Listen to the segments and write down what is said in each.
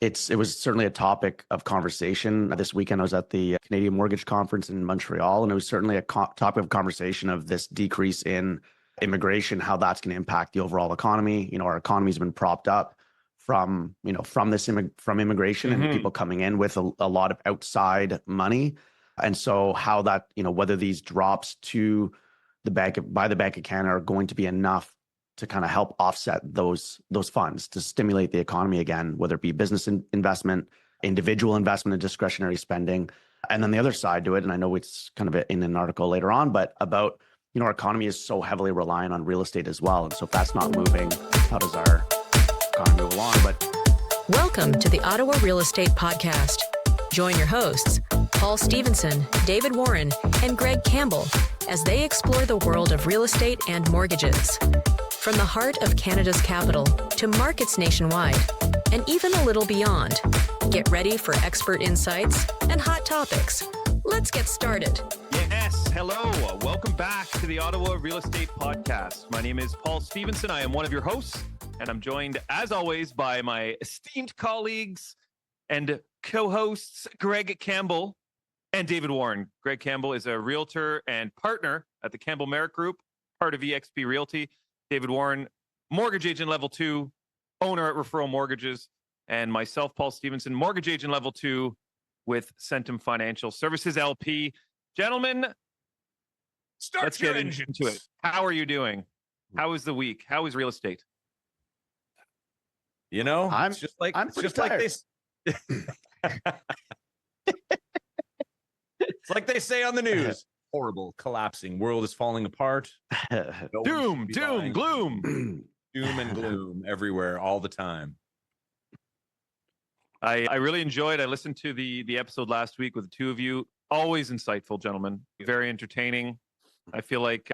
it was certainly a topic of conversation. This weekend, I was at the Canadian Mortgage Conference in Montreal, and it was certainly a topic of conversation of this decrease in immigration, how that's going to impact the overall economy. Our economy's been propped up from from immigration and people coming in with a lot of outside money. And so how that, whether these drops to the bank by the Bank of Canada are going to be enough to kind of help offset those funds to stimulate the economy again, whether it be business investment, individual investment and discretionary spending. And then the other side to it, and I know it's kind of in an article later on, but about, our economy is so heavily reliant on real estate as well. And so if that's not moving, how does our economy move along? Welcome to the Ottawa Real Estate Podcast. Join your hosts, Paul Stevenson, David Warren, and Greg Campbell, as they explore the world of real estate and mortgages. From the heart of Canada's capital to markets nationwide, and even a little beyond. Get ready for expert insights and hot topics. Let's get started. Yes, hello. Welcome back to the Ottawa Real Estate Podcast. My name is Paul Stevenson. I am one of your hosts, and I'm joined, as always, by my esteemed colleagues and co-hosts, Greg Campbell and David Warren. Greg Campbell is a realtor and partner at the Campbell Merrick Group, part of eXp Realty. David Warren, mortgage agent level 2, owner at Referral Mortgages, and myself, Paul Stevenson, mortgage agent level 2 with Centum Financial Services LP. Gentlemen, let's get into it. How are you doing? How is the week? How is real estate? I'm it's just like tired. It's like they say on the news. Horrible, collapsing world is falling apart. Doom, gloom. Doom and gloom everywhere all the time. I really enjoyed. I listened to the episode last week with the two of you. Always insightful, gentlemen. Very entertaining. I feel like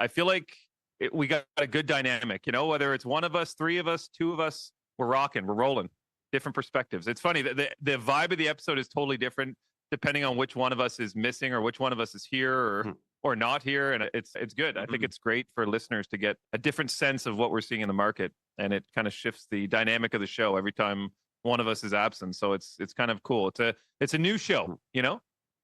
we got a good dynamic. Whether it's one of us, three of us, two of us, we're rocking, we're rolling. Different perspectives. It's funny that the vibe of the episode is totally different depending on which one of us is missing or which one of us is here or not here. And it's good. I think it's great for listeners to get a different sense of what we're seeing in the market, and it kind of shifts the dynamic of the show every time one of us is absent. So it's kind of cool. It's a new show,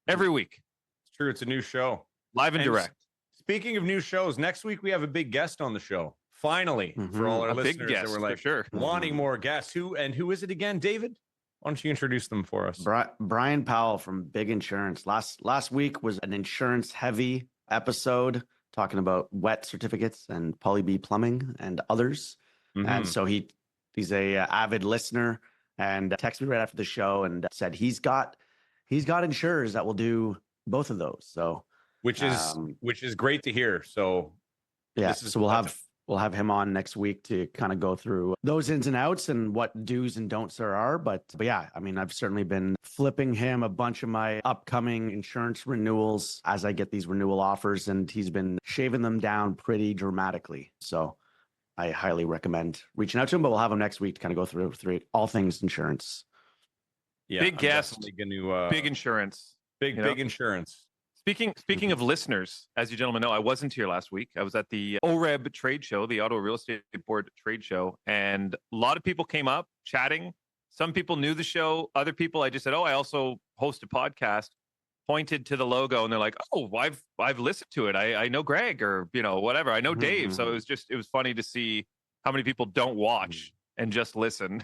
every week. It's true. It's a new show. Live and direct. Speaking of new shows, next week we have a big guest on the show. Finally, for all our listeners big guest, that were like, sure, wanting more guests. Who is it again, David? Why don't you introduce them for us? Brian Powell from Big Insurance. Last week was an insurance heavy episode talking about wet certificates and Poly B plumbing and others. And so he's a avid listener and texted me right after the show and said he's got insurers that will do both of those. So which is great to hear. So yeah, so we'll have him on next week to kind of go through those ins and outs and what do's and don'ts there are. But yeah, I mean, I've certainly been flipping him a bunch of my upcoming insurance renewals as I get these renewal offers, and he's been shaving them down pretty dramatically. So I highly recommend reaching out to him, but we'll have him next week to kind of go through all things insurance. Yeah, big guest, big insurance, big insurance. Speaking of listeners, as you gentlemen know, I wasn't here last week. I was at the OREB trade show, the Ottawa Real Estate Board trade show, and a lot of people came up chatting. Some people knew the show. Other people, I just said, I also host a podcast, pointed to the logo, and they're like, oh, I've listened to it. I know Greg or, whatever. I know Dave. So it was funny to see how many people don't watch and just listen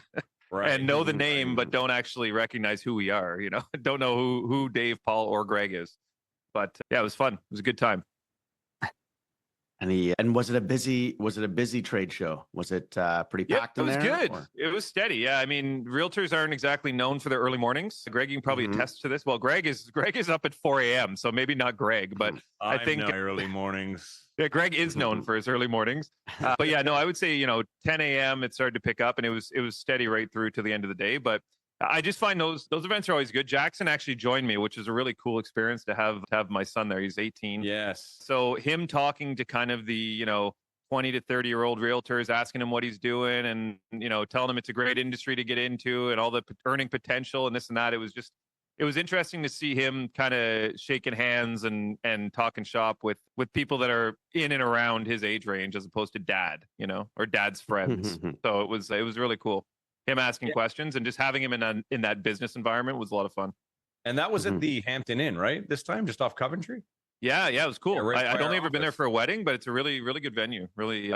and know the name, but don't actually recognize who we are, don't know who Dave, Paul, or Greg is. But yeah, it was fun. It was a good time. And was it a busy trade show? Was it pretty packed in there? It was good. Or? It was steady. Yeah, I mean, realtors aren't exactly known for their early mornings. Greg, you can probably attest to this. Well, Greg is up at 4 a.m., so maybe not Greg, but I think early mornings. Yeah, Greg is known for his early mornings. But yeah, no, I would say 10 a.m. it started to pick up, and it was steady right through to the end of the day. But I just find those events are always good. Jackson actually joined me, which is a really cool experience to have my son there. He's 18. Yes. So him talking to kind of the 20 to 30-year-old realtors, asking him what he's doing, and telling him it's a great industry to get into and all the earning potential and this and that. It was interesting to see him kind of shaking hands and talking shop with people that are in and around his age range, as opposed to dad, or dad's friends. So it was really cool. him asking questions and just having him in that business environment was a lot of fun. And that was at the Hampton Inn, right? This time, just off Coventry. Yeah, it was cool. Yeah, right I'd by only our ever been there office. for a wedding, but it's a really, really good venue. Really,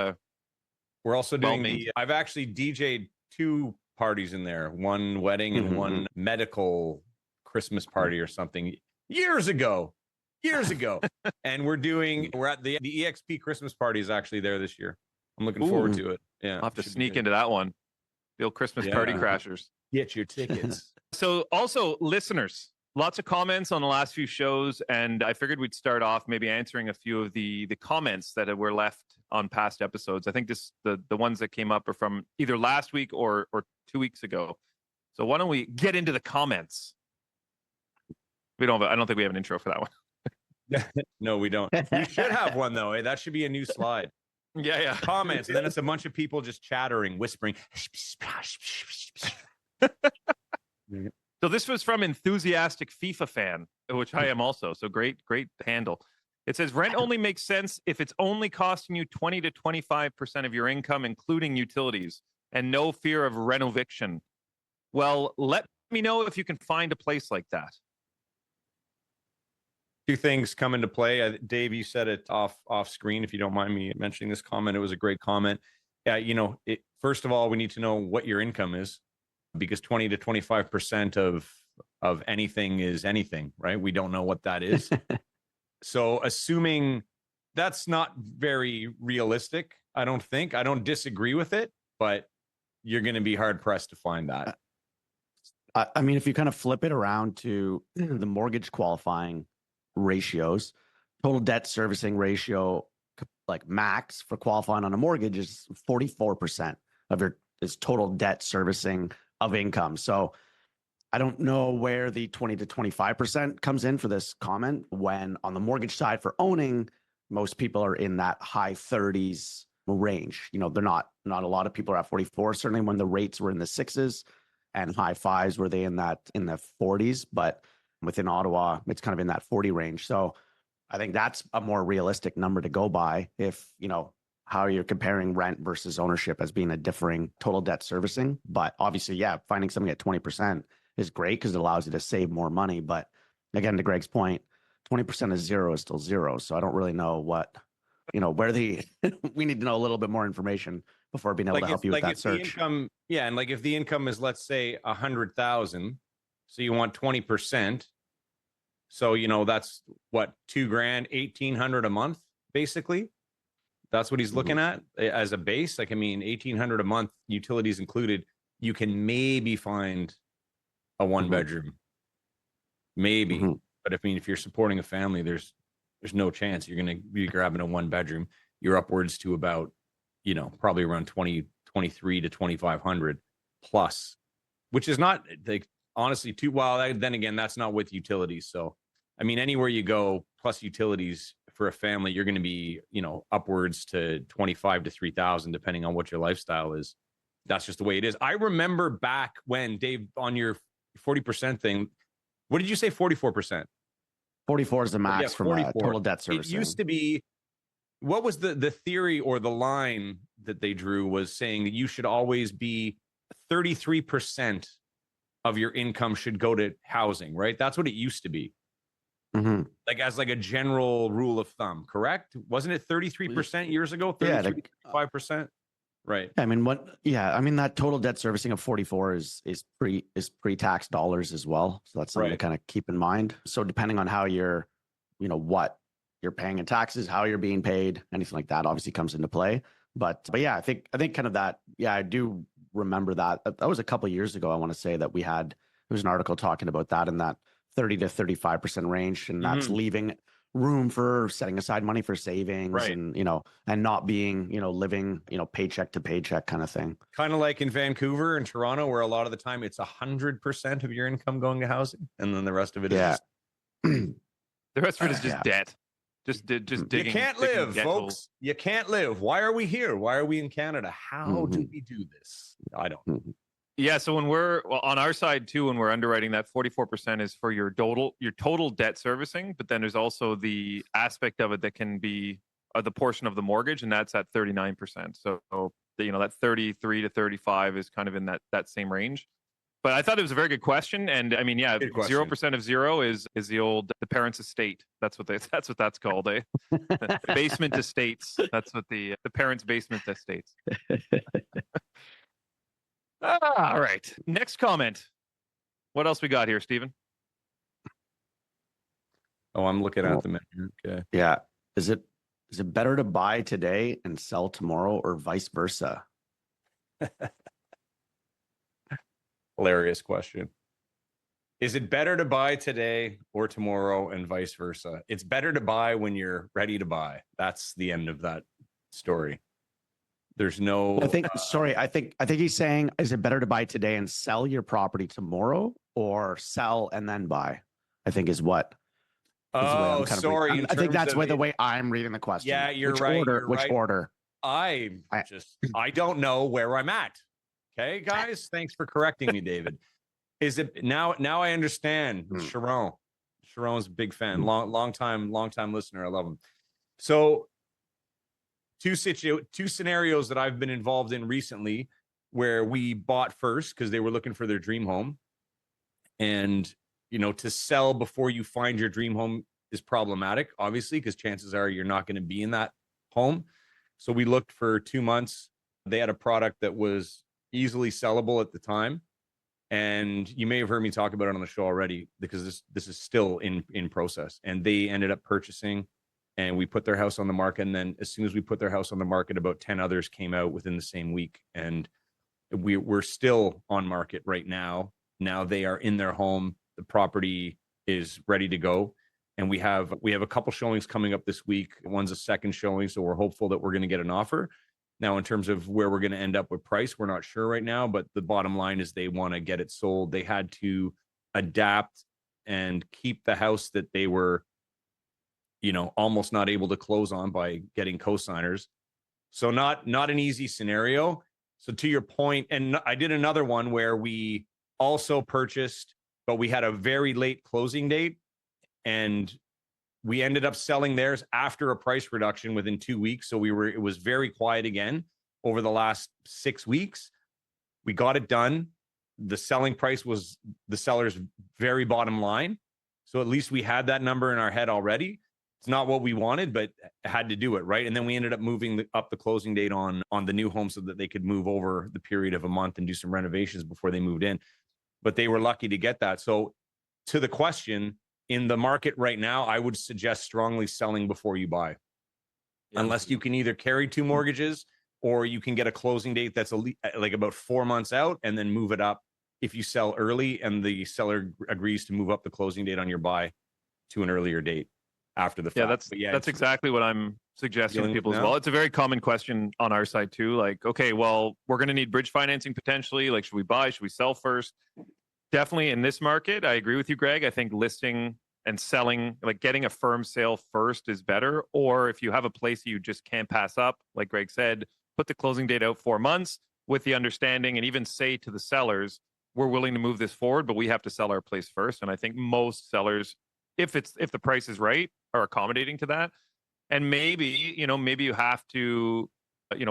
We're also doing well-made. I've actually DJ'd 2 parties in there, one wedding and one medical Christmas party or something years ago. And we're at the EXP Christmas party is actually there this year. I'm looking forward to it. Yeah. I'll have to Should be sneak good. into that one. The old Christmas party crashers. Get your tickets. So also listeners, lots of comments on the last few shows, and I figured we'd start off maybe answering a few of the comments that were left on past episodes. I think the ones that came up are from either last week or 2 weeks ago. So why don't we get into the comments? I don't think we have an intro for that one. No, we don't. We should have one though. Eh? That should be a new slide. Yeah. Comments, and then it's a bunch of people just chattering, whispering. So this was from Enthusiastic FIFA Fan, which I am also. So great handle. It says rent only makes sense if it's only costing you 20 to 25% of your income, including utilities, and no fear of renoviction. Well, let me know if you can find a place like that. 2 things come into play. Dave, you said it off screen. If you don't mind me mentioning this comment, it was a great comment. First of all, we need to know what your income is, because 20 to 25% of anything is anything, right? We don't know what that is. So assuming that's not very realistic, I don't think. I don't disagree with it, but you're going to be hard pressed to find that. I mean, if you kind of flip it around to the mortgage qualifying ratios, total debt servicing ratio, like max for qualifying on a mortgage is 44% of your is total debt servicing of income. So I don't know where the 20 to 25% comes in for this comment, when on the mortgage side for owning, most people are in that high 30s range. They're not a lot of people are at 44. Certainly when the rates were in the 6s and high 5s, were they in the 40s, but within Ottawa, it's kind of in that 40 range. So I think that's a more realistic number to go by if, how you're comparing rent versus ownership as being a differing total debt servicing. But obviously, yeah, finding something at 20% is great because it allows you to save more money. But again, to Greg's point, 20% of zero is still zero. So I don't really know what, where we need to know a little bit more information before being able to help you with that search. And if the income is, let's say, 100,000, so you want 20%. So, that's what, $2,000, 1,800 a month, basically. That's what he's looking at as a base. Like, I mean, 1,800 a month, utilities included, you can maybe find a 1-bedroom, maybe. But if you're supporting a family, there's no chance you're going to be grabbing a 1-bedroom. You're upwards to about, probably around 23 to 2,500 plus, which is not like, honestly too well. Then again, that's not with utilities. So, I mean, anywhere you go plus utilities for a family, you're going to be, upwards to 25 to 3,000, depending on what your lifestyle is. That's just the way it is. I remember back when, Dave, on your 40% thing, what did you say? 44%. 44 is the max from total debt servicing. It used to be, what was the theory or the line that they drew was saying that you should always be 33% of your income should go to housing, right? That's what it used to be. Like as like a general rule of thumb, correct? Wasn't it 33% years ago? 35%? Right. I mean, that total debt servicing of 44 is pre-tax dollars as well. So that's something to kind of keep in mind. So depending on how you're, what you're paying in taxes, how you're being paid, anything like that obviously comes into play. But yeah, I think kind of that, I do remember that. That was a couple of years ago. I want to say that there was an article talking about that in that 30 to 35% range. And that's leaving room for setting aside money for savings and, and not being, living, paycheck to paycheck kind of thing. Kind of like in Vancouver and Toronto, where a lot of the time it's 100% of your income going to housing. And then the rest of it is just... the rest of it is just debt. Just digging. You can't live, folks. You can't live. Why are we here? Why are we in Canada? How do we do this? I don't know. Yeah, so when we're on our side too, when we're underwriting, that 44% is for your total debt servicing, but then there's also the aspect of it that can be the portion of the mortgage, and that's at 39%. So that 33 to 35 is kind of in that same range. But I thought it was a very good question. And I mean, yeah, Good question. 0% of zero is the parents' estate. That's what that's called. The basement estates. That's what the parents' basement estates. All right. Next comment. What else we got here, Stephen? Oh, I'm looking at the menu. Okay. Yeah. Is it better to buy today and sell tomorrow, or vice versa? Hilarious question. Is it better to buy today or tomorrow and vice versa? It's better to buy when you're ready to buy. That's the end of that story. There's no. I think he's saying, is it better to buy today and sell your property tomorrow, or sell and then buy? I think is what. Oh, sorry. I think that's the way I'm reading the question. Yeah, you're right. Which order? I don't know where I'm at. Okay, guys, thanks for correcting me, David. Is it now I understand. Sharon. Sharon's a big fan. Long time listener. I love him. So two scenarios that I've been involved in recently where we bought first because they were looking for their dream home. And to sell before you find your dream home is problematic, obviously, because chances are you're not going to be in that home. So we looked for 2 months. They had a product that was easily sellable at the time. And you may have heard me talk about it on the show already, because this is still in process. And they ended up purchasing, and we put their house on the market. And then as soon as we put their house on the market, about 10 others came out within the same week. And we're still on market right now. Now they are in their home. The property is ready to go. And we have a couple showings coming up this week. One's a second showing. So we're hopeful that we're going to get an offer. Now, in terms of where we're going to end up with price, we're not sure right now, but the bottom line is they want to get it sold. They had to adapt and keep the house that they were, almost not able to close on by getting co-signers. So not an easy scenario. So to your point, and I did another one where we also purchased, but we had a very late closing date, and we ended up selling theirs after a price reduction within 2 weeks. So it was very quiet again over the last 6 weeks. We got it done. The selling price was the seller's very bottom line. So at least we had that number in our head already. It's not what we wanted, but had to do it, right? And then we ended up moving up the closing date on the new home so that they could move over the period of a month and do some renovations before they moved in. But they were lucky to get that. So to the question, in the market right now, I would suggest strongly selling before you buy, unless you can either carry 2 mortgages, or you can get a closing date that's like about 4 months out and then move it up if you sell early and the seller agrees to move up the closing date on your buy to an earlier date after the fact. That's exactly what I'm suggesting to people as well. It's a very common question on our side too. Like, okay, well, we're going to need bridge financing potentially. Like, should we buy? Should we sell first? Definitely in this market, I agree with you, Greg. I think listing and selling, like getting a firm sale first is better. Or if you have a place you just can't pass up, like Greg said, put the closing date out 4 months with the understanding, and even say to the sellers, we're willing to move this forward, but we have to sell our place first. And I think most sellers, if the price is right, are accommodating to that. And maybe you have to,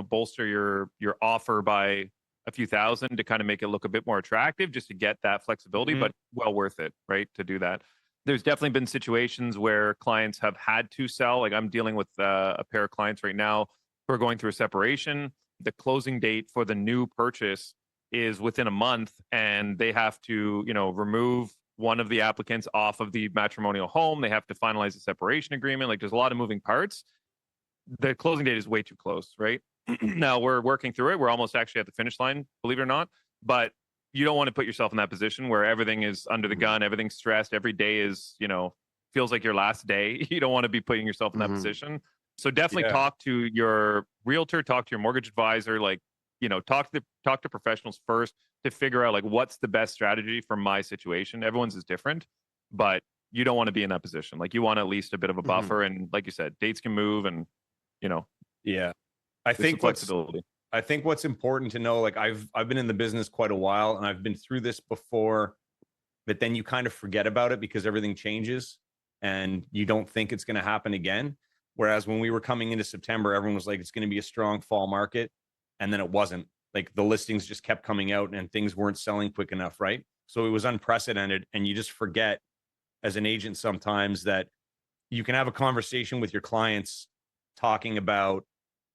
bolster your offer by a few thousand to kind of make it look a bit more attractive, just to get that flexibility, but well worth it, right? To do that. There's definitely been situations where clients have had to sell. Like, I'm dealing with a pair of clients right now who are going through a separation. The closing date for the new purchase is within a month, and they have to, remove one of the applicants off of the matrimonial home. They have to finalize the separation agreement. Like, there's a lot of moving parts. The closing date is way too close, right? Now we're working through it. We're almost actually at the finish line, believe it or not. But you don't want to put yourself in that position where everything is under the gun, everything's stressed. Every day is, feels like your last day. You don't want to be putting yourself in that position. So definitely talk to your realtor, talk to your mortgage advisor, talk to professionals first to figure out like what's the best strategy for my situation. Everyone's is different, but you don't want to be in that position. Like, you want at least a bit of a buffer. And like you said, dates can move, and I think flexibility. I think what's important to know, like I've been in the business quite a while, and I've been through this before, but then you kind of forget about it because everything changes and you don't think it's going to happen again. Whereas when we were coming into September, everyone was like, it's going to be a strong fall market. and then it wasn't. Like the listings just kept coming out and things weren't selling quick enough, right? So it was unprecedented, and you just forget as an agent sometimes that you can have a conversation with your clients talking about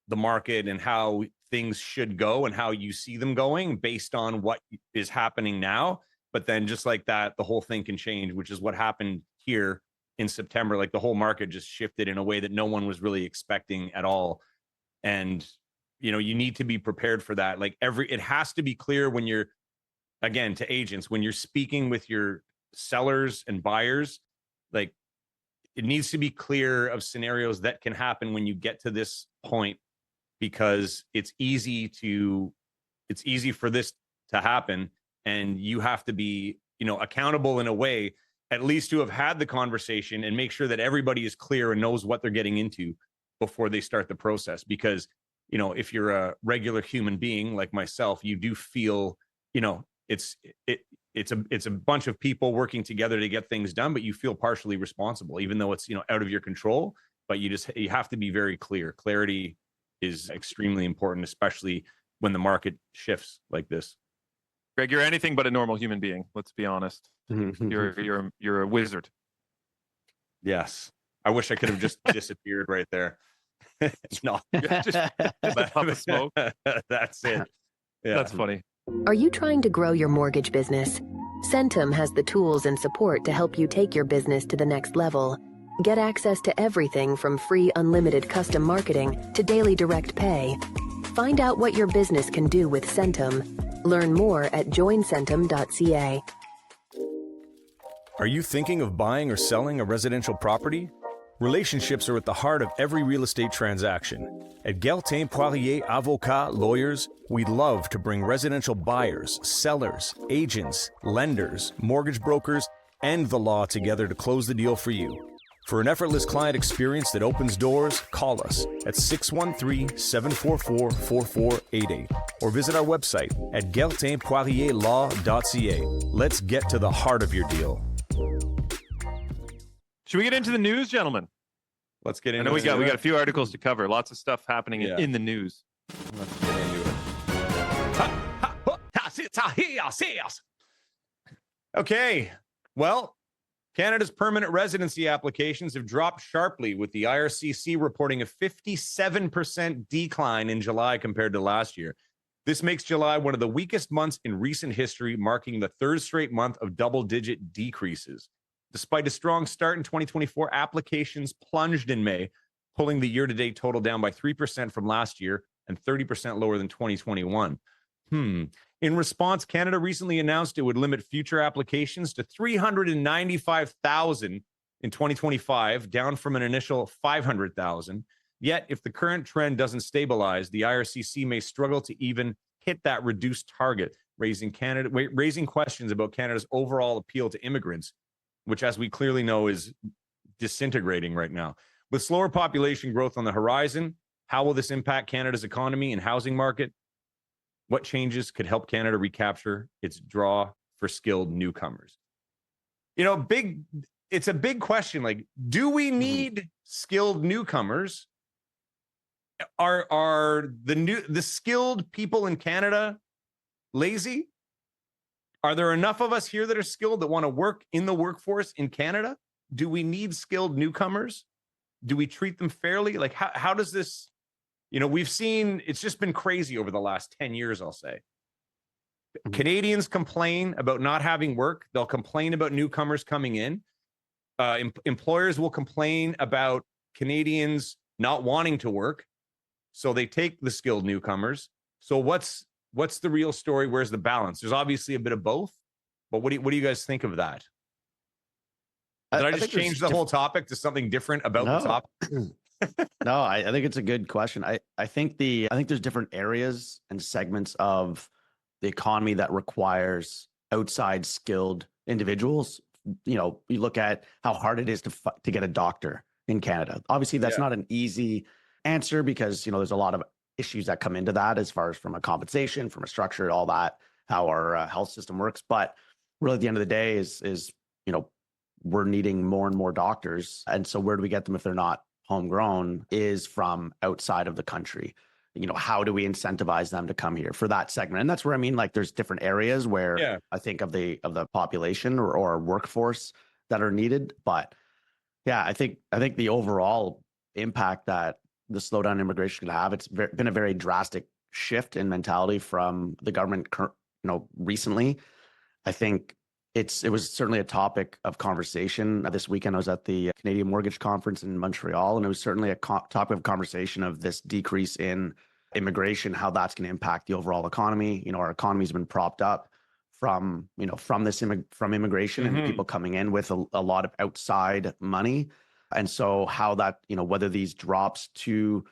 the market and how things should go and how you see them going based on what is happening now. But then just like that, the whole thing can change, which is what happened here in September. Like the whole market just shifted in a way that no one was really expecting at all. And, you know, you need to be prepared for that. Like it has to be clear when you're, again, to agents, when you're speaking with your sellers and buyers, like it needs to be clear of scenarios that can happen when you get to this point, because it's easy for this to happen. And you have to be, you know, accountable in a way, at least to have had the conversation and make sure that everybody is clear and knows what they're getting into before they start the process. Because, you know, if you're a regular human being like myself, you do feel, you know, it's a bunch of people working together to get things done, but you feel partially responsible, even though it's, you know, out of your control. But you have to be very clear. Clarity is extremely important, especially when the market shifts like this. Greg, you're anything but a normal human being. Let's be honest. You're a wizard. Yes. I wish I could have just disappeared right there. No, just pop the smoke. That's it. Yeah. That's funny. Are you trying to grow your mortgage business? Centum has the tools and support to help you take your business to the next level. Get access to everything from free unlimited custom marketing to daily direct pay. Find out what your business can do with Centum. Learn more at joincentum.ca. Are you thinking of buying or selling a residential property? Relationships are at the heart of every real estate transaction. At Geltin Poirier Avocat Lawyers, we love to bring residential buyers, sellers, agents, lenders, mortgage brokers, and the law together to close the deal for you. For an effortless client experience that opens doors, call us at 613-744-4488 or visit our website at geltinpoirierlaw.ca. Let's get to the heart of your deal. Should we get into the news, gentlemen? Let's get into it. I know we got a few articles to cover. Lots of stuff happening in the news. Let's get into it. Okay. Well, Canada's permanent residency applications have dropped sharply, with the IRCC reporting a 57% decline in July compared to last year. This makes July one of the weakest months in recent history, marking the third straight month of double-digit decreases. Despite a strong start in 2024, applications plunged in May, pulling the year-to-date total down by 3% from last year and 30% lower than 2021. In response, Canada recently announced it would limit future applications to 395,000 in 2025, down from an initial 500,000. Yet, if the current trend doesn't stabilize, the IRCC may struggle to even hit that reduced target, raising questions about Canada's overall appeal to immigrants, which, as we clearly know, is disintegrating right now. With slower population growth on the horizon, how will this impact Canada's economy and housing market? What changes could help Canada recapture its draw for skilled newcomers? You know, it's a big question. Like, do we need skilled newcomers? Are the skilled people in Canada lazy? Are there enough of us here that are skilled that want to work in the workforce in Canada? Do we need skilled newcomers? Do we treat them fairly? Like, how does this, you know, we've seen, it's just been crazy over the last 10 years, I'll say. Canadians complain about not having work. They'll complain about newcomers coming in. Employers will complain about Canadians not wanting to work. So they take the skilled newcomers. So what's the real story? Where's the balance? There's obviously a bit of both, but what do you guys think of that? Did I just change the whole topic to something different about the topic? No, I think it's a good question. I think there's different areas and segments of the economy that requires outside skilled individuals. You know, you look at how hard it is to get a doctor in Canada. Obviously, that's not an easy answer because, you know, there's a lot of issues that come into that as far as from a compensation, from a structure, all that, how our health system works. But really, at the end of the day, is you know, we're needing more and more doctors, and so where do we get them if they're not homegrown? Is from outside of the country. how do we incentivize them to come here for that segment? And that's where, I mean, like there's different areas where I think of the population or workforce that are needed. But yeah, I think the overall impact that the slowdown immigration can have, it's been a very drastic shift in mentality from the government, recently. I think it was certainly a topic of conversation. This weekend, I was at the Canadian Mortgage Conference in Montreal, and it was certainly a topic of conversation of this decrease in immigration, how that's going to impact the overall economy. Our economy's been propped up from immigration and people coming in with a lot of outside money. And so how that, whether these drops to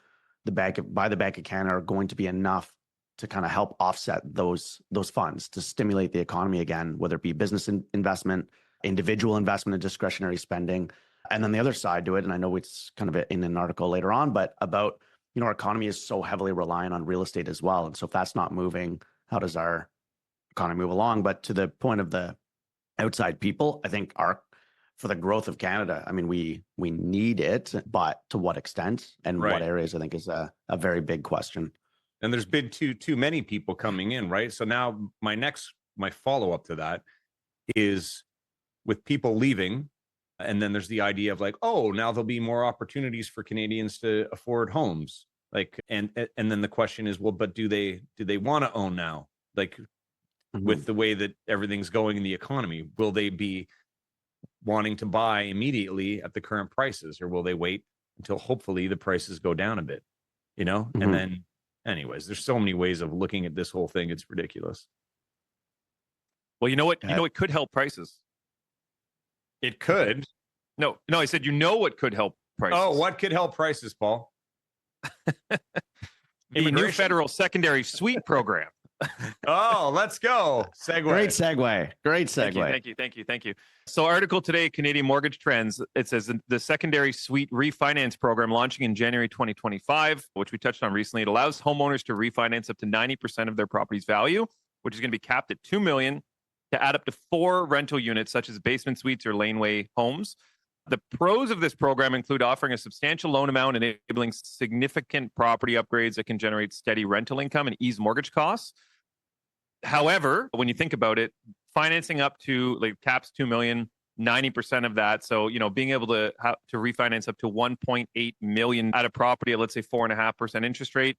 by the Bank of Canada are going to be enough to kind of help offset those funds to stimulate the economy again, whether it be business investment, individual investment, and discretionary spending. And then the other side to it, and I know it's kind of in an article later on, but about, our economy is so heavily reliant on real estate as well. And so if that's not moving, how does our economy move along? But to the point of the outside people, I think for the growth of Canada, I mean, we need it, but to what extent and what areas, I think is a very big question. And there's been too many people coming in, right? So now my follow-up to that is with people leaving, and then there's the idea of like, oh, now there'll be more opportunities for Canadians to afford homes. Like, and then the question is, well, but do they want to own now? Like with the way that everything's going in the economy, will they be wanting to buy immediately at the current prices, or will they wait until hopefully the prices go down a bit, and then anyways, there's so many ways of looking at this whole thing. It's ridiculous. Well, you know what it could help prices. It could. No, I said, what could help prices. Oh, what could help prices, Paul? The new federal secondary suite program. Oh, let's go. Segue. Great segue. Thank you. So article today, Canadian Mortgage Trends, it says the secondary suite refinance program launching in January 2025, which we touched on recently. It allows homeowners to refinance up to 90% of their property's value, which is going to be capped at $2 million, to add up to 4 rental units, such as basement suites or laneway homes. The pros of this program include offering a substantial loan amount, enabling significant property upgrades that can generate steady rental income and ease mortgage costs. However, when you think about it, financing up to like caps 2 million, 90% of that. So, being able to refinance up to 1.8 million at a property at, let's say, 4.5% interest rate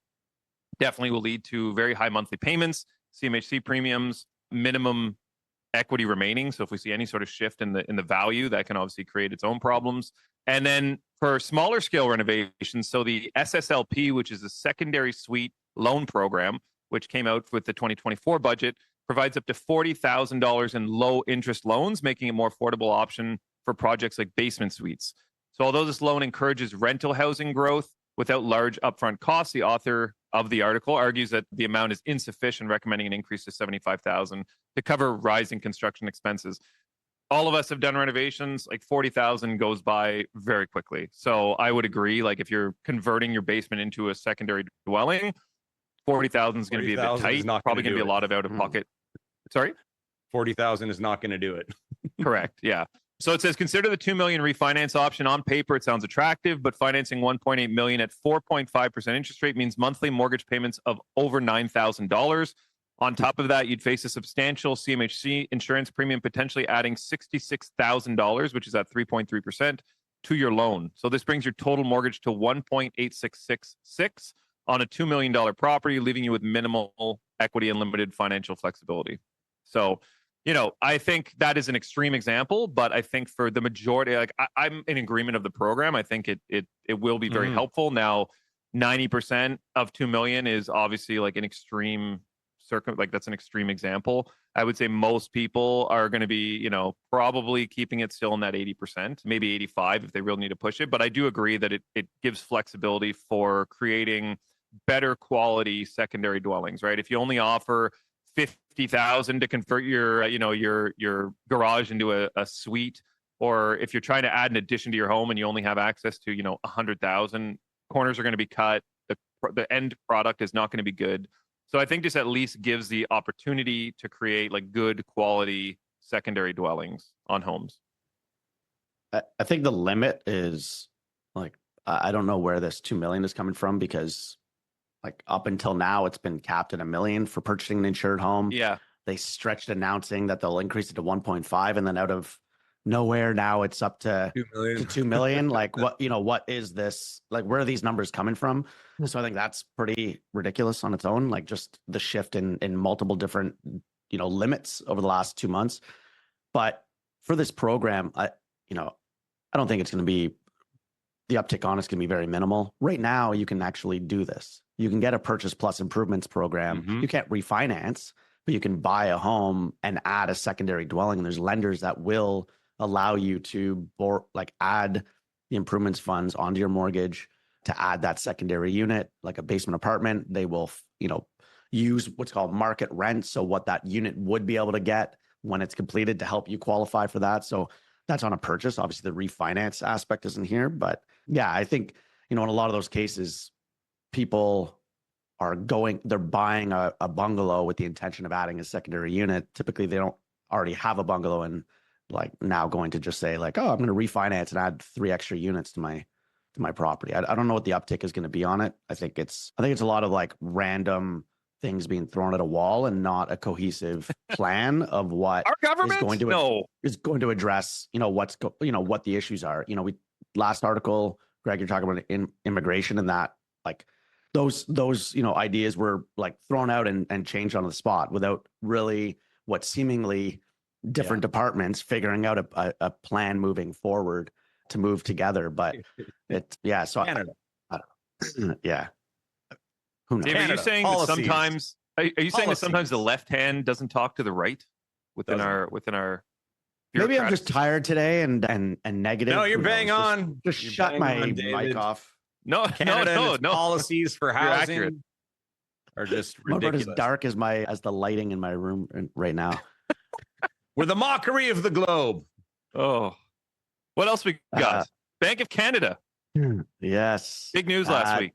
definitely will lead to very high monthly payments, CMHC premiums, minimum equity remaining. So if we see any sort of shift in the value, that can obviously create its own problems. And then for smaller scale renovations, so the SSLP, which is a secondary suite loan program, which came out with the 2024 budget, provides up to $40,000 in low interest loans, making it a more affordable option for projects like basement suites. So although this loan encourages rental housing growth without large upfront costs, the author of the article argues that the amount is insufficient, recommending an increase to $75,000 to cover rising construction expenses. All of us have done renovations, like $40,000 goes by very quickly. So I would agree, like if you're converting your basement into a secondary dwelling, $40,000 is going to be a bit tight. Probably going to be a lot of out of pocket. Sorry? 40,000 is not going to do it. Correct. Yeah. So it says, consider the $2 million refinance option. On paper, it sounds attractive, but financing $1.8 million at 4.5% interest rate means monthly mortgage payments of over $9,000. On top of that, you'd face a substantial CMHC insurance premium, potentially adding $66,000, which is at 3.3%, to your loan. So this brings your total mortgage to 1.8666 on a $2 million property, leaving you with minimal equity and limited financial flexibility. So, I think that is an extreme example, but I think for the majority, like I'm in agreement of the program. I think it will be very helpful. Now, 90% of 2 million is obviously like an extreme that's an extreme example. I would say most people are going to be, probably keeping it still in that 80%, maybe 85 if they really need to push it. But I do agree that it gives flexibility for creating better quality secondary dwellings, right? If you only offer $50,000 to convert your, your garage into a suite, or if you're trying to add an addition to your home and you only have access to, 100,000, corners are going to be cut. The end product is not going to be good. So I think this at least gives the opportunity to create like good quality secondary dwellings on homes. I think the limit is like, I don't know where this 2 million is coming from, because like up until now, it's been capped at $1 million for purchasing an insured home. Yeah. They stretched announcing that they'll increase it to 1.5, and then out of nowhere now it's up to 2 million. 2 million. Like what is this? Like, where are these numbers coming from? So I think that's pretty ridiculous on its own. Like, just the shift in multiple different, limits over the last 2 months. But for this program, I don't think it's going to be, the uptick on it's going to be very minimal. Right now, you can actually do this. You can get a purchase plus improvements program. Mhm. You can't refinance, but you can buy a home and add a secondary dwelling. And there's lenders that will allow you to add the improvements funds onto your mortgage to add that secondary unit, like a basement apartment. They will, use what's called market rent. So what that unit would be able to get when it's completed to help you qualify for that. So that's on a purchase. Obviously, the refinance aspect isn't here, but yeah, I think, in a lot of those cases, people they're buying a bungalow with the intention of adding a secondary unit. Typically, they don't already have a bungalow and like now going to just say like, oh, I'm going to refinance and add 3 extra units to my property. I don't know what the uptick is going to be on it. I think it's a lot of like random things being thrown at a wall and not a cohesive plan of what Our government is going to address, what the issues are. We last article, Greg, you're talking about immigration, and that like those ideas were like thrown out and changed on the spot without really what seemingly different departments figuring out a plan moving forward to move together. But so Canada. I don't know. Yeah. Who knows? Dave, are you saying that sometimes the left hand doesn't talk to the right within our Maybe I'm just tired today and negative. No, you're Who bang knows? on. Just You're shut bang my on, mic David. off. No, Canada and its no. policies for accurate. housing are just I'm about ridiculous. as dark as the lighting in my room right now. We're the mockery of the globe. Oh, what else we got? Bank of Canada. Yes. Big news last week.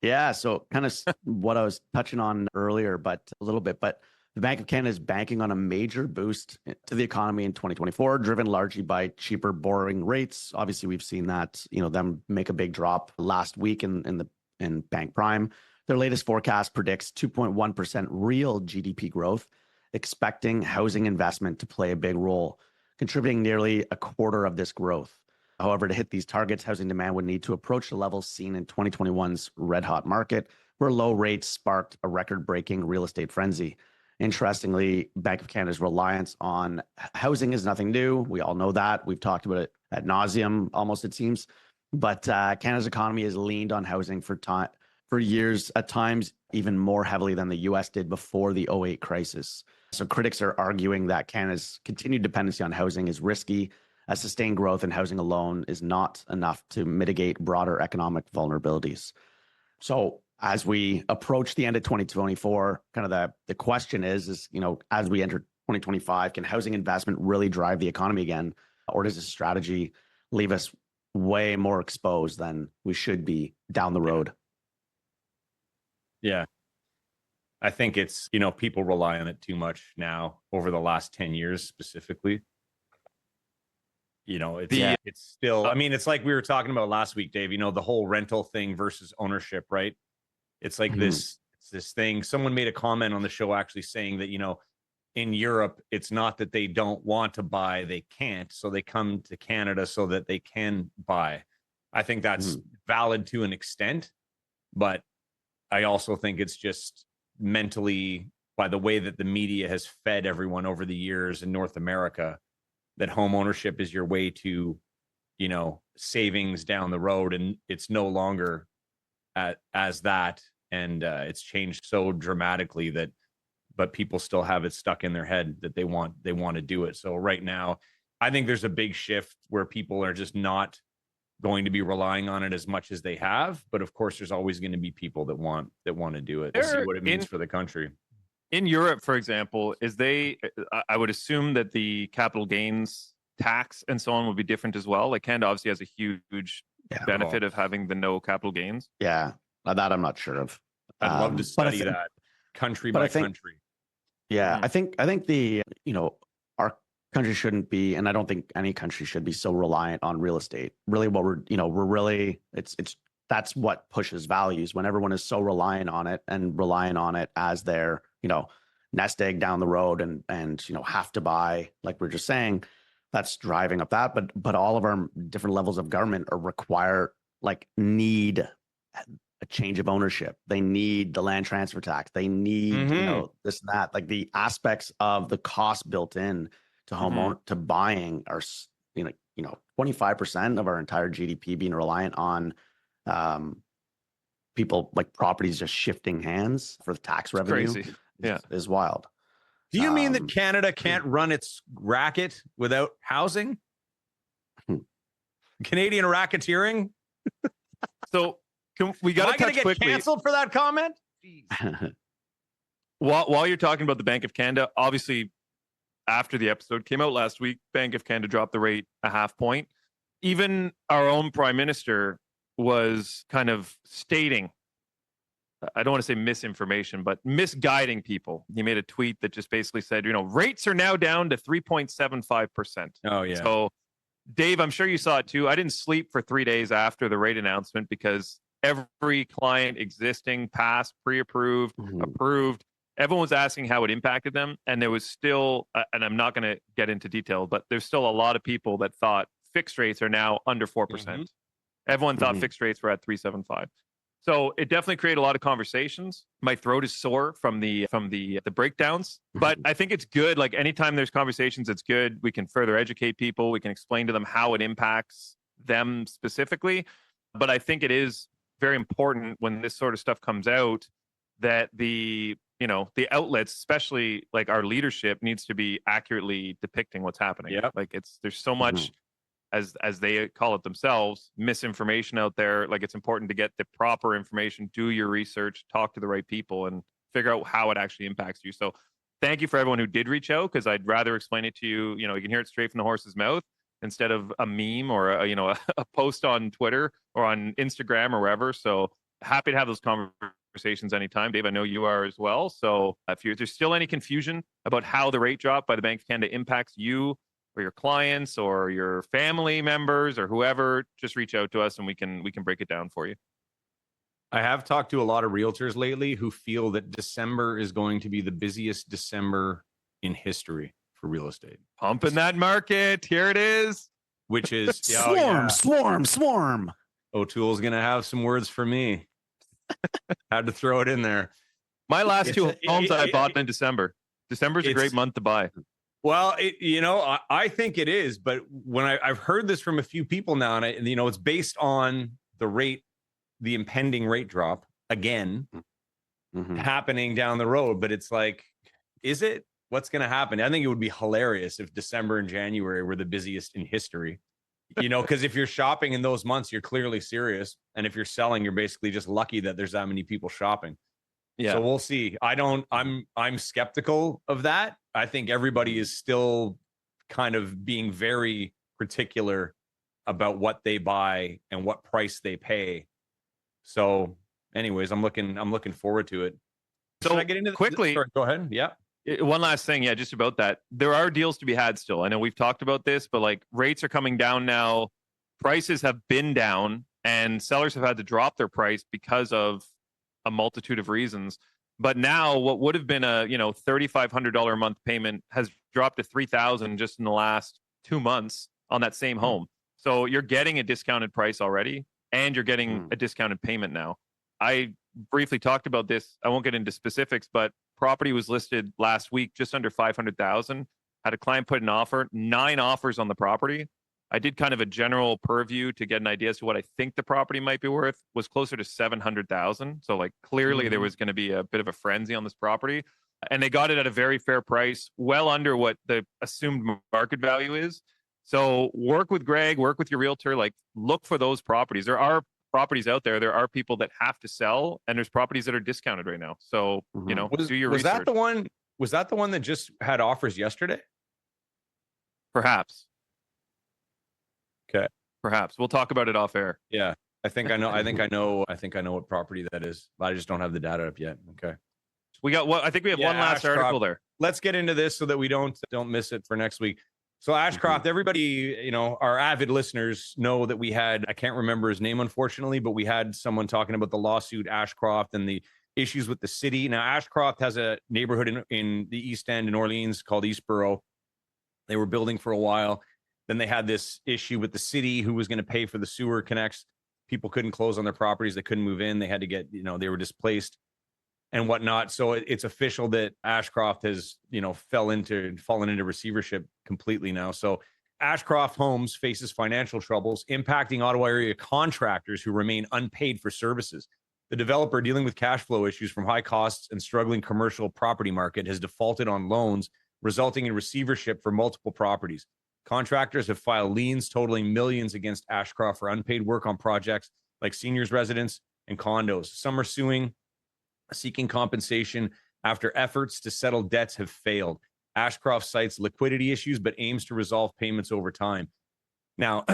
Yeah. So kind of what I was touching on earlier, but a little bit, but the Bank of Canada is banking on a major boost to the economy in 2024, driven largely by cheaper borrowing rates. Obviously, we've seen that, them make a big drop last week in Bank Prime. Their latest forecast predicts 2.1% real GDP growth, expecting housing investment to play a big role, contributing nearly a quarter of this growth. However, to hit these targets, housing demand would need to approach the levels seen in 2021's red-hot market, where low rates sparked a record-breaking real estate frenzy. Interestingly, Bank of Canada's reliance on housing is nothing new. We all know that. We've talked about it ad nauseum, almost it seems. But Canada's economy has leaned on housing for years, at times even more heavily than the U.S. did before the 2008 crisis. So critics are arguing that Canada's continued dependency on housing is risky, as sustained growth in housing alone is not enough to mitigate broader economic vulnerabilities. So as we approach the end of 2024, kind of the question is, as we enter 2025, can housing investment really drive the economy again? Or does this strategy leave us way more exposed than we should be down the road? Yeah. I think it's, people rely on it too much now over the last 10 years specifically. It's still, it's like we were talking about last week, Dave, the whole rental thing versus ownership, right? It's like this thing. Someone made a comment on the show actually saying that, in Europe, it's not that they don't want to buy, they can't. So they come to Canada so that they can buy. I think that's valid to an extent, but I also think it's just mentally, by the way that the media has fed everyone over the years in North America, that home ownership is your way to, savings down the road. And it's no longer as that. And it's changed so dramatically but people still have it stuck in their head that they want to do it. So right now, I think there's a big shift where people are just not going to be relying on it as much as they have. But of course, there's always going to be people that want to do it. We'll see what it means for the country. In Europe, for example, I would assume that the capital gains tax and so on would be different as well. Like Canada obviously has a huge benefit of having the no capital gains. Yeah, that I'm not sure of. I'd love to study that country by country. Yeah, I think the our country shouldn't be, and I don't think any country should be so reliant on real estate. Really, what we're really it's that's what pushes values when everyone is so reliant on it as their, nest egg down the road and have to buy, like we're just saying, that's driving up that. But all of our different levels of government need a change of ownership. They need the land transfer tax. They need, this and that. Like the aspects of the cost built in to homeowner to buying are, 25% of our entire GDP being reliant on people, like properties just shifting hands for the tax revenue. Crazy. Yeah, is wild. Do you mean that Canada can't run its racket without housing? Canadian racketeering? So we got to touch get quickly. Canceled for that comment? While you're talking about the Bank of Canada, obviously, after the episode came out last week, Bank of Canada dropped the rate a half point. Even our own Prime Minister was kind of stating, I don't want to say misinformation, but misguiding people. He made a tweet that just basically said, rates are now down to 3.75%. Oh, yeah. So, Dave, I'm sure you saw it too. I didn't sleep for 3 days after the rate announcement because every client existing, past, pre-approved, approved, everyone was asking how it impacted them. And there was still, and I'm not going to get into detail, but there's still a lot of people that thought fixed rates are now under 4%. Everyone thought fixed rates were at 3.75. So it definitely created a lot of conversations. My throat is sore from the breakdowns, but I think it's good. Like anytime there's conversations, it's good. We can further educate people. We can explain to them how it impacts them specifically. But I think it is very important when this sort of stuff comes out that the outlets, especially like our leadership, needs to be accurately depicting what's happening. Yep. Like there's so much. As they call it themselves, misinformation out there. Like it's important to get the proper information, do your research, talk to the right people, and figure out how it actually impacts you. So thank you for everyone who did reach out, because I'd rather explain it to you. You can hear it straight from the horse's mouth instead of a meme or a post on Twitter or on Instagram or wherever. So happy to have those conversations anytime. Dave, I know you are as well. So if there's still any confusion about how the rate drop by the Bank of Canada impacts you or your clients or your family members or whoever, just reach out to us and we can break it down for you. I have talked to a lot of realtors lately who feel that December is going to be the busiest December in history for real estate. Pumping that market. Here it is. Which is swarm. O'Toole's going to have some words for me. Had to throw it in there. My last two homes I bought in December. December's a great month to buy. Well, I think it is, but when I've heard this from a few people now, and it's based on the impending rate drop again happening down the road. But it's like, is it? What's going to happen? I think it would be hilarious if December and January were the busiest in history. Because if you're shopping in those months, you're clearly serious, and if you're selling, you're basically just lucky that there's that many people shopping. Yeah. So we'll see. I'm skeptical of that. I think everybody is still kind of being very particular about what they buy and what price they pay. So anyways, I'm looking forward to it. So can I get into quickly? Sorry, go ahead. Yeah. One last thing. Yeah. Just about that. There are deals to be had still. I know we've talked about this, but like rates are coming down now. Prices have been down and sellers have had to drop their price because of a multitude of reasons. But now what would have been a $3,500 a month payment has dropped to $3,000 just in the last 2 months on that same home. So you're getting a discounted price already, and you're getting a discounted payment now. I briefly talked about this. I won't get into specifics, but property was listed last week just under $500,000. Had a client put an offer, 9 offers on the property. I did kind of a general purview to get an idea as to what I think the property might be worth. Was closer to $700,000. So like clearly there was going to be a bit of a frenzy on this property, and they got it at a very fair price, well under what the assumed market value is. So work with Greg, work with your realtor, like look for those properties. There are properties out there. There are people that have to sell, and there's properties that are discounted right now. So, do your research. Was that the one that just had offers yesterday? Perhaps. Okay. Perhaps we'll talk about it off air. Yeah. I think I know what property that is. I just don't have the data up yet. Okay. I think we have one last Ashcroft. article there. Let's get into this so that we don't miss it for next week. So Ashcroft, everybody, our avid listeners know that we had, I can't remember his name, unfortunately, but we had someone talking about the lawsuit, Ashcroft, and the issues with the city. Now, Ashcroft has a neighborhood in the East End in Orleans called Eastboro. They were building for a while. Then they had this issue with the city who was going to pay for the sewer connects. People couldn't close on their properties. They couldn't move in. They had to get, they were displaced and whatnot. So it's official that Ashcroft has, fallen into receivership completely now. So Ashcroft Homes faces financial troubles impacting Ottawa area contractors who remain unpaid for services. The developer, dealing with cash flow issues from high costs and struggling commercial property market, has defaulted on loans, resulting in receivership for multiple properties. Contractors have filed liens totaling millions against Ashcroft for unpaid work on projects like seniors' residence and condos. Some are seeking compensation after efforts to settle debts have failed. Ashcroft cites liquidity issues, but aims to resolve payments over time. Now,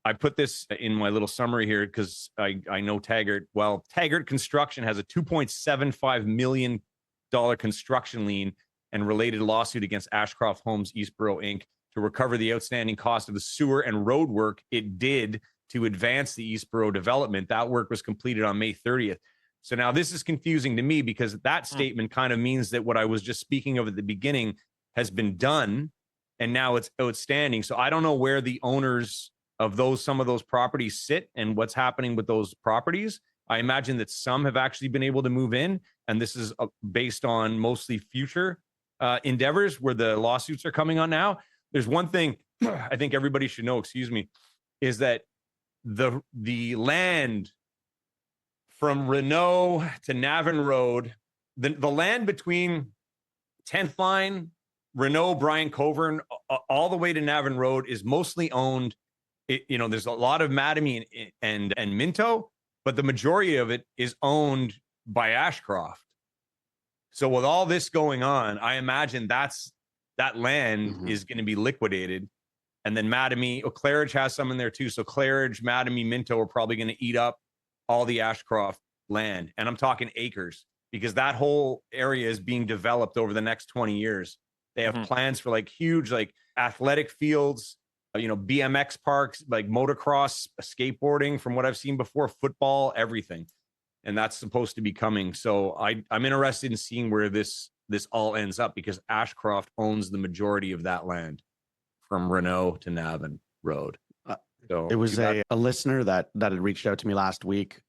I put this in my little summary here because I know Taggart. Well, Taggart Construction has a $2.75 million construction lien and related lawsuit against Ashcroft Homes Eastboro Inc. to recover the outstanding cost of the sewer and road work it did to advance the Eastboro development. That work was completed on May 30th. So now this is confusing to me because that statement kind of means that what I was just speaking of at the beginning has been done and now it's outstanding. So I don't know where the owners of some of those properties sit and what's happening with those properties. I imagine that some have actually been able to move in, and this is based on mostly future endeavors where the lawsuits are coming on now. There's one thing I think everybody should know, is that the land from Renault to Navan Road, the land between 10th Line, Renault, Brian Coburn, all the way to Navan Road is mostly owned. There's a lot of Mattamy and Minto, but the majority of it is owned by Ashcroft. So with all this going on, I imagine that land is going to be liquidated. And then Mattamy, Claridge has some in there too. So Claridge, Mattamy, Minto are probably going to eat up all the Ashcroft land. And I'm talking acres because that whole area is being developed over the next 20 years. They have plans for huge, athletic fields, BMX parks, motocross, skateboarding from what I've seen before, football, everything. And that's supposed to be coming. So I'm interested in seeing where this all ends up because Ashcroft owns the majority of that land from Renault to Navan Road. So it was a listener that had reached out to me last week,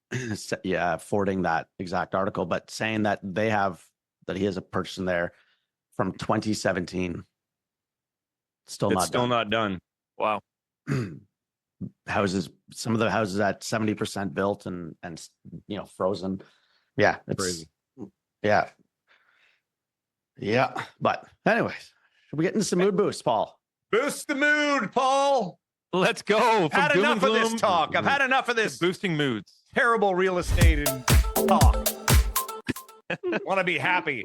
forwarding that exact article, but saying that he has a person there from 2017. Still not done. Wow. Houses, some of the houses at 70% built and frozen. Yeah, it's crazy. Yeah. But anyways, should we get into some mood boosts, Paul? Boost the mood, Paul. Let's go. I've had enough of this talk. I've had enough of this boosting moods. Terrible real estate and talk. Want to be happy.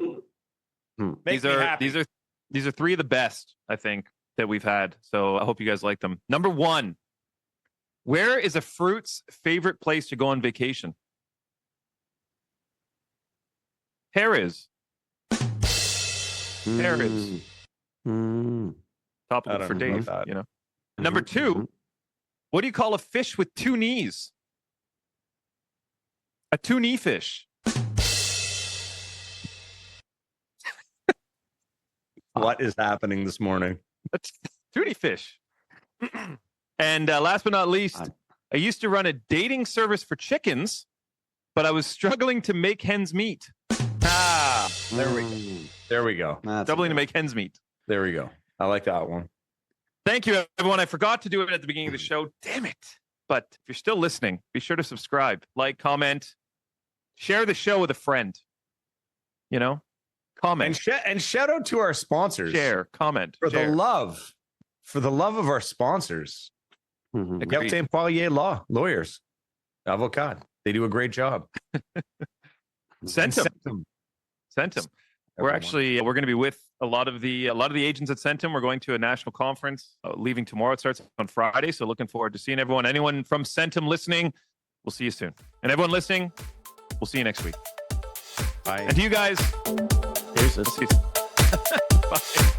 These are three of the best, I think, that we've had. So I hope you guys like them. Number one, where is a fruit's favorite place to go on vacation? Harris. Harris. Topical for Dave, Number two, what do you call a fish with two knees? A two-knee fish. What is happening this morning? A two-knee fish. And last but not least, I used to run a dating service for chickens, but I was struggling to make hens meet. There we go. Struggling to make hens meet. There we go. I like that one. Thank you, everyone. I forgot to do it at the beginning of the show. Damn it. But if you're still listening, be sure to subscribe, like, comment, share the show with a friend. Comment. And shout out to our sponsors. Share, comment. For the love of our sponsors. Galtain Poirier Lawyers. Avocat. They do a great job. Centum. We're going to be with a lot of the agents at Centum. We're going to a national conference leaving tomorrow. It starts on Friday. So looking forward to seeing everyone. Anyone from Centum listening, we'll see you soon. And everyone listening, we'll see you next week. Bye. And to you guys, Deuces. Bye.